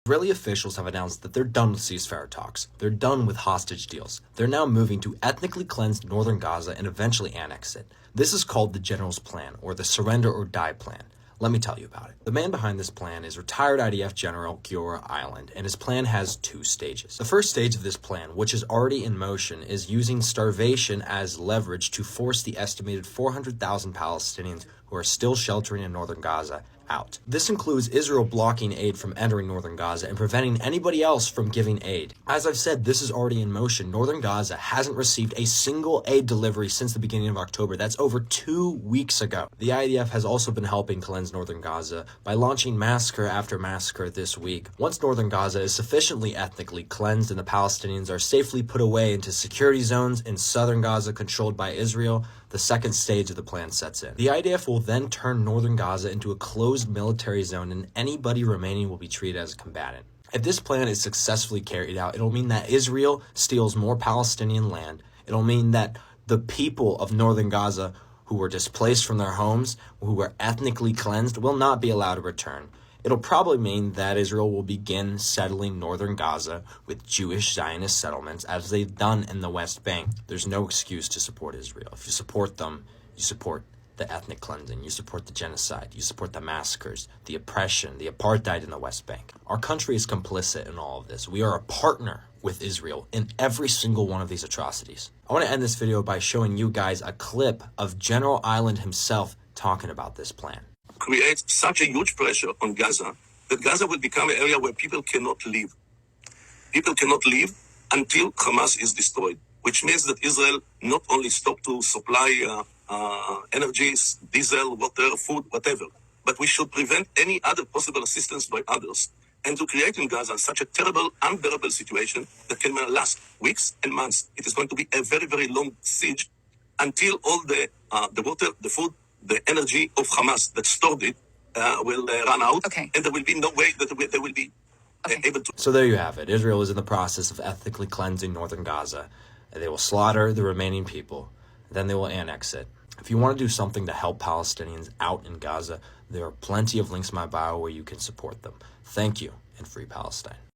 Israeli officials have announced that they're done with ceasefire talks. They're done with hostage deals. They're now moving to ethnically cleanse Northern Gaza and eventually annex it. This is called the General's Plan, or the Surrender or Die Plan. Let me tell you about it. The man behind this plan is retired IDF General Giora Island, and his plan has 2 stages. The first stage of this plan, which is already in motion, is using starvation as leverage to force the estimated 400,000 Palestinians who are still sheltering in Northern Gaza out. This includes Israel blocking aid from entering Northern Gaza and preventing anybody else from giving aid. As I've said, this is already in motion. Northern Gaza hasn't received a single aid delivery since the beginning of October. That's over 2 weeks ago. The IDF has also been helping cleanse Northern Gaza by launching massacre after massacre this week. Once Northern Gaza is sufficiently ethnically cleansed and the Palestinians are safely put away into security zones in southern Gaza controlled by Israel, the second stage of the plan sets in. The IDF will then turn Northern Gaza into a closed military zone, and anybody remaining will be treated as a combatant. If this plan is successfully carried out, it'll mean that Israel steals more Palestinian land. It'll mean that the people of Northern Gaza who were displaced from their homes, who were ethnically cleansed, will not be allowed to return. It'll probably mean that Israel will begin settling Northern Gaza with Jewish Zionist settlements as they've done in the West Bank. There's no excuse to support Israel. If you support them, you support the ethnic cleansing, you support the genocide, you support the massacres, the oppression, the apartheid in the West Bank. Our country is complicit in all of this. We are a partner with Israel in every single one of these atrocities. I want to end this video by showing you guys a clip of General Island himself talking about this plan. Creates such a huge pressure on Gaza that Gaza will become an area where people cannot live. People cannot live until Hamas is destroyed, which means that Israel not only stop to supply energies, diesel, water, food, whatever, but we should prevent any other possible assistance by others, and to create in Gaza such a terrible, unbearable situation that can last weeks and months. It is going to be a very, very long siege until all the water, the food, the energy of Hamas that stored it will run out, and there will be no way that they will be able to. So there you have it. Israel is in the process of ethnically cleansing Northern Gaza. They will slaughter the remaining people, then they will annex it. If you want to do something to help Palestinians out in Gaza, there are plenty of links in my bio where you can support them. Thank you, and free Palestine.